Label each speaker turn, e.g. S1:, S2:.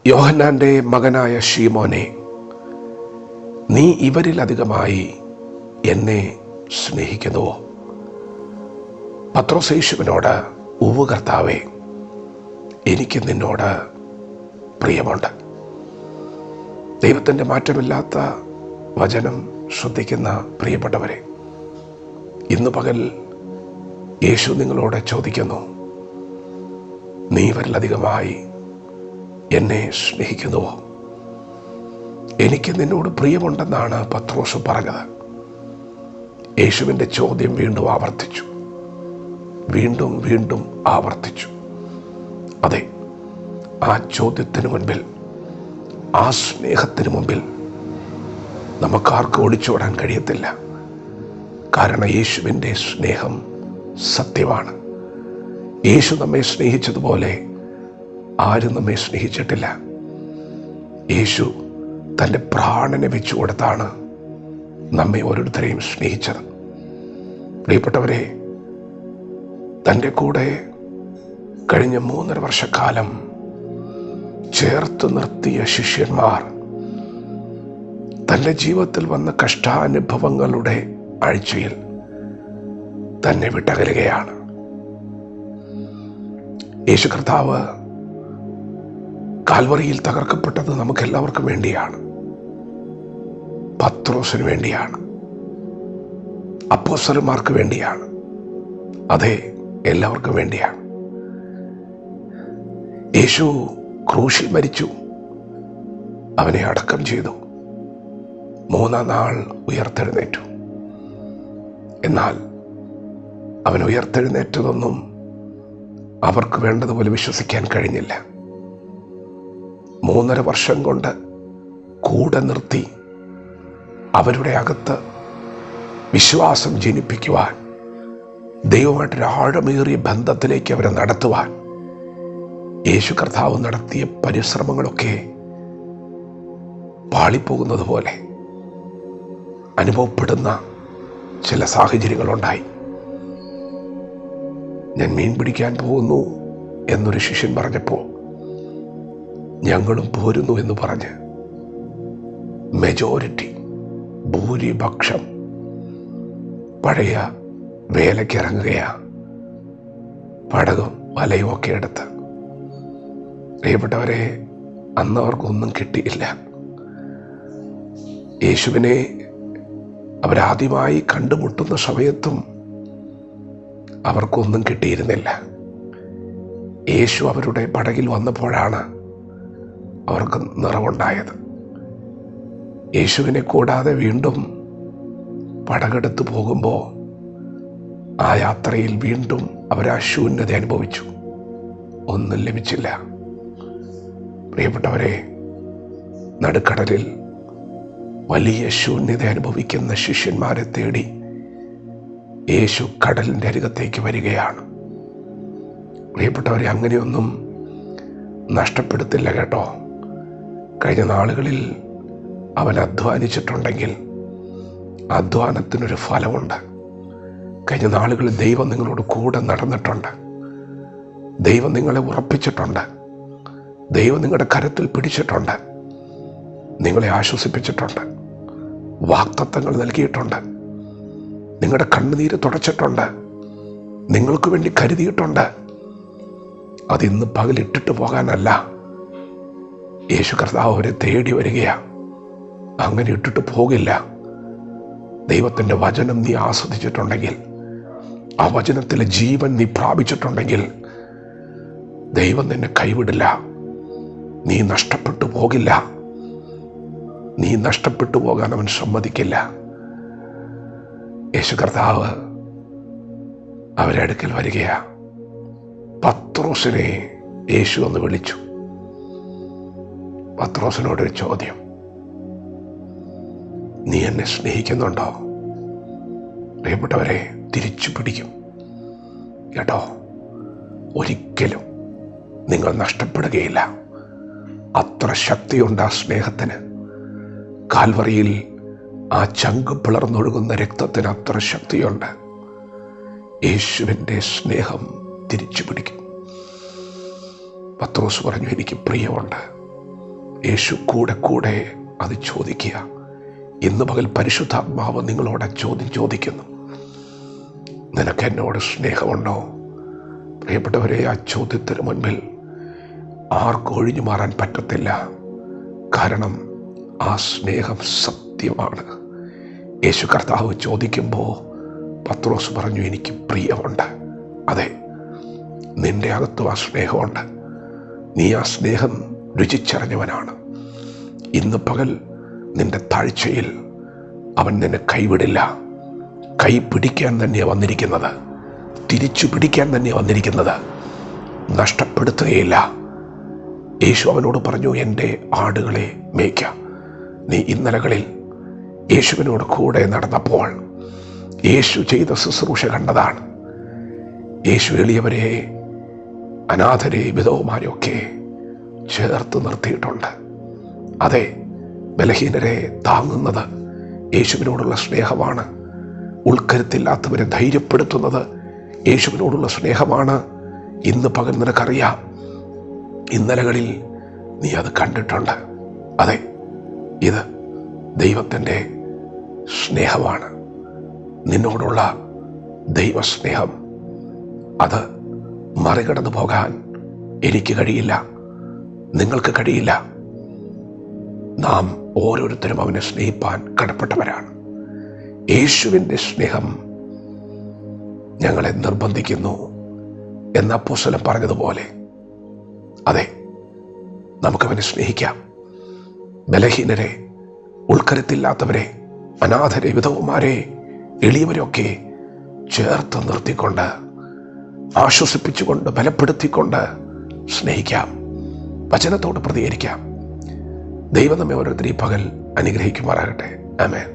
S1: യോഹന്നാന്റെ മകനായ ശീമോനെ, നീ ഇവരിലധികമായി എന്നെ സ്നേഹിക്കുന്നുവോ? പത്രോസ് യേശുവിനോട്, ഉവ്വ് കർത്താവേ, എനിക്ക് നിന്നോട് പ്രിയമുണ്ട്. ദൈവത്തിൻ്റെ മാറ്റമില്ലാത്ത വചനം ശ്രദ്ധിക്കുന്ന പ്രിയപ്പെട്ടവരെ, ഇന്ന് പകൽ യേശു നിങ്ങളോട് ചോദിക്കുന്നു, നീ ഇവരിലധികമായി എന്നെ സ്നേഹിക്കുന്നുവോ? എനിക്ക് നിന്നോട് പ്രിയമുണ്ടെന്നാണ് പത്രോസ് പറഞ്ഞത്. യേശുവിൻ്റെ ചോദ്യം വീണ്ടും ആവർത്തിച്ചു, വീണ്ടും വീണ്ടും ആവർത്തിച്ചു. അതെ, ആ ചോദ്യത്തിന് മുൻപിൽ, ആ സ്നേഹത്തിന് മുമ്പിൽ നമുക്കാർക്കും ഒളിച്ചോടാൻ കഴിയത്തില്ല. കാരണം യേശുവിൻ്റെ സ്നേഹം സത്യമാണ്. യേശു നമ്മെ സ്നേഹിച്ചതുപോലെ ആരും നമ്മെ സ്നേഹിച്ചിട്ടില്ല. യേശു തൻ്റെ പ്രാണനെ വെച്ചു കൊടുത്താണ് നമ്മെ ഓരോരുത്തരെയും സ്നേഹിച്ചത്. പ്രിയപ്പെട്ടവരെ, തൻ്റെ കൂടെ കഴിഞ്ഞ 3.5 വർഷക്കാലം ചേർത്ത് നിർത്തിയ ശിഷ്യന്മാർ തൻ്റെ ജീവിതത്തിൽ വന്ന കഷ്ടാനുഭവങ്ങളുടെ ആഴ്ചയിൽ തന്നെ വിട്ടകലുകയാണ്. യേശു കർത്താവ് കാൽവറിയിൽ തകർക്കപ്പെട്ടത് നമുക്കെല്ലാവർക്കും വേണ്ടിയാണ്. പത്രോസിന് വേണ്ടിയാണ്, അപ്പോസ്തലന്മാർക്ക് വേണ്ടിയാണ്, അതെ, എല്ലാവർക്കും വേണ്ടിയാണ്. യേശു ക്രൂശിൽ മരിച്ചു, അവനെ അടക്കം ചെയ്തു, 3-ാം നാൾ ഉയർത്തെഴുന്നേറ്റു. എന്നാൽ അവൻ ഉയർത്തെഴുന്നേറ്റതൊന്നും അവർക്ക് വേണ്ടതുപോലെ വിശ്വസിക്കാൻ കഴിഞ്ഞില്ല. 3.5 വർഷം കൊണ്ട് കൂടെ നിർത്തി അവരുടെ അകത്ത് വിശ്വാസം ജനിപ്പിക്കുവാൻ, ദൈവമായിട്ടൊരു ആഴമേറിയ ബന്ധത്തിലേക്ക് അവരെ നടത്തുവാൻ യേശു കർത്താവ് നടത്തിയ പരിശ്രമങ്ങളൊക്കെ പാളിപ്പോകുന്നത് പോലെ അനുഭവപ്പെടുന്ന ചില സാഹചര്യങ്ങളുണ്ടായി. ഞാൻ മീൻ പിടിക്കാൻ പോകുന്നു എന്നൊരു ശിഷ്യൻ പറഞ്ഞപ്പോൾ ഞങ്ങളും പോരുന്നു എന്ന് പറഞ്ഞ് മെജോറിറ്റി, ഭൂരിപക്ഷം പഴയ വേലയ്ക്ക് ഇറങ്ങുകയാ, പടകും വലയും ഒക്കെ എടുത്ത്. പ്രിയപ്പെട്ടവരെ, അന്ന് അവർക്കൊന്നും കിട്ടിയില്ല. യേശുവിനെ അവരാദ്യമായി കണ്ടുമുട്ടുന്ന സമയത്തും അവർക്കൊന്നും കിട്ടിയിരുന്നില്ല. യേശു അവരുടെ പടകിൽ വന്നപ്പോഴാണ് അവർക്ക് നിറവുണ്ടായത്. യേശുവിനെ കൂടാതെ വീണ്ടും പടകെടുത്ത് പോകുമ്പോൾ ആ യാത്രയിൽ വീണ്ടും അവരാ ശൂന്യത അനുഭവിച്ചു. ഒന്നും ലഭിച്ചില്ല. പ്രിയപ്പെട്ടവരെ, നടുക്കടലിൽ വലിയ ശൂന്യത അനുഭവിക്കുന്ന ശിഷ്യന്മാരെ തേടി യേശു കടലിൻ്റെ അരികത്തേക്ക് വരികയാണ്. പ്രിയപ്പെട്ടവരെ, അങ്ങനെയൊന്നും നഷ്ടപ്പെടുത്തില്ല കേട്ടോ. കഴിഞ്ഞ നാളുകളിൽ അവൻ അധ്വാനിച്ചിട്ടുണ്ടെങ്കിൽ അധ്വാനത്തിനൊരു ഫലമുണ്ട്. കഴിഞ്ഞ നാളുകളിൽ ദൈവം നിങ്ങളോട് കൂടെ നടന്നിട്ടുണ്ട്. ദൈവം നിങ്ങളെ ഉറപ്പിച്ചിട്ടുണ്ട്. ദൈവം നിങ്ങളുടെ കരത്തിൽ പിടിച്ചിട്ടുണ്ട്. നിങ്ങളെ ആശ്വസിപ്പിച്ചിട്ടുണ്ട്. വാഗ്ദത്തങ്ങൾ നൽകിയിട്ടുണ്ട്. നിങ്ങളുടെ കണ്ണുനീര് തുടച്ചിട്ടുണ്ട്. നിങ്ങൾക്ക് വേണ്ടി കരുതിയിട്ടുണ്ട്. അതിന്ന് പകലിട്ടിട്ട് പോകാനല്ല. യേശു കർത്താവ് അവരെ തേടി വരികയാ. അങ്ങനെ ഇട്ടിട്ട് പോകില്ല. ദൈവത്തിൻ്റെ വചനം നീ ആസ്വദിച്ചിട്ടുണ്ടെങ്കിൽ, ആ വചനത്തിലെ ജീവൻ നീ പ്രാപിച്ചിട്ടുണ്ടെങ്കിൽ, ദൈവം നിന്നെ കൈവിടില്ല. നീ നഷ്ടപ്പെട്ടു പോകില്ല. നീ നഷ്ടപ്പെട്ടു പോകാൻ അവൻ സമ്മതിക്കില്ല. യേശു കർത്താവ് അവരെ അടുക്കൽ വരികയാ. പത്രോസിനെ യേശു ഒന്ന് വിളിച്ചു. പത്രോസിനോടൊരു ചോദ്യം, നീ എന്നെ സ്നേഹിക്കുന്നുണ്ടോ? പ്രിയപ്പെട്ടവരെ, തിരിച്ചു പിടിക്കും കേട്ടോ. ഒരിക്കലും നിങ്ങൾ നഷ്ടപ്പെടുകയില്ല. അത്ര ശക്തിയുണ്ട് ആ സ്നേഹത്തിന്. കാൽവറിയിൽ ആ ചങ്ക് പിളർന്നൊഴുകുന്ന രക്തത്തിന് അത്ര ശക്തിയുണ്ട്. യേശുവിൻ്റെ സ്നേഹം തിരിച്ചു പിടിക്കും. പത്രോസ് പറഞ്ഞു, എനിക്ക് പ്രിയമുണ്ട്. യേശു കൂടെ കൂടെ അത് ചോദിക്കുക. ഇന്ന് പകൽ പരിശുദ്ധാത്മാവ് നിങ്ങളോട് ചോദ്യം ചോദിക്കുന്നു, നിനക്ക് എന്നോട് സ്നേഹമുണ്ടോ? പ്രിയപ്പെട്ടവരെ, ആ ചോദ്യത്തിന് മുൻപിൽ ആർക്കും ഒഴിഞ്ഞു മാറാൻ പറ്റത്തില്ല. കാരണം ആ സ്നേഹം സത്യമാണ്. യേശു കർത്താവ് ചോദിക്കുമ്പോൾ പത്രോസ് പറഞ്ഞു, എനിക്ക് പ്രിയമുണ്ട്. അതെ, നിന്റെ അകത്തും ആ സ്നേഹമുണ്ട്. നീ ആ സ്നേഹം രുചിച്ചറിഞ്ഞവനാണ്. ഇന്ന് പകൽ നിന്റെ താഴ്ചയിൽ അവൻ നിന്നെ കൈവിടില്ല. കൈ പിടിക്കാൻ തന്നെയാണ് വന്നിരിക്കുന്നത്, തിരിച്ചു പിടിക്കാൻ തന്നെയാണ് വന്നിരിക്കുന്നത്, നഷ്ടപ്പെടുത്തുകയില്ല. യേശു അവനോട് പറഞ്ഞു, എൻ്റെ ആടുകളെ മേയ്ക്ക. നീ ഇന്നലകളിൽ യേശുവിനോട് കൂടെ നടന്നപ്പോൾ യേശു ചെയ്ത ശുശ്രൂഷ കണ്ടതാണ്. യേശു എളിയവരെ, അനാഥരെ, വിധവമാരെയൊക്കെ ചേർത്ത് നിർത്തിയിട്ടുണ്ട്. അതെ, ബലഹീനരെ താങ്ങുന്നത് യേശുവിനോടുള്ള സ്നേഹമാണ്. ഉൾക്കരുത്തില്ലാത്തവരെ ധൈര്യപ്പെടുത്തുന്നത് യേശുവിനോടുള്ള സ്നേഹമാണ്. ഇന്ന് പകൽ നിനക്കറിയാം, ഇന്നലകളിൽ നീ അത് കണ്ടിട്ടുണ്ട്. അതെ, ഇത് ദൈവത്തിൻ്റെ സ്നേഹമാണ്. നിന്നോടുള്ള ദൈവസ്നേഹം, അത് മറികടന്നു പോകാൻ എനിക്ക് കഴിയില്ല, നിങ്ങൾക്ക് കഴിയില്ല. നാം ഓരോരുത്തരും അവനെ സ്നേഹിപ്പാൻ കടപ്പെട്ടവരാണ്. യേശുവിൻ്റെ സ്നേഹം ഞങ്ങളെ നിർബന്ധിക്കുന്നു എന്ന അപ്പോസ്തലൻ പറഞ്ഞതുപോലെ, അതെ, നമുക്കവനെ സ്നേഹിക്കാം. ബലഹീനരെ, ഉൾക്കരുത്തില്ലാത്തവരെ, അനാഥരെ, വിധവമാരെ, എളിയവരെയൊക്കെ ചേർത്ത് നിർത്തിക്കൊണ്ട്, ആശ്വസിപ്പിച്ചുകൊണ്ട്, ബലപ്പെടുത്തിക്കൊണ്ട് സ്നേഹിക്കാം. വചനത്തോട് പ്രതികരിക്കാം. ദൈവം നമ്മെ ഓരോരുത്തരെയും പകൽ അനുഗ്രഹിക്കുമാറാകട്ടെ. ആമേൻ.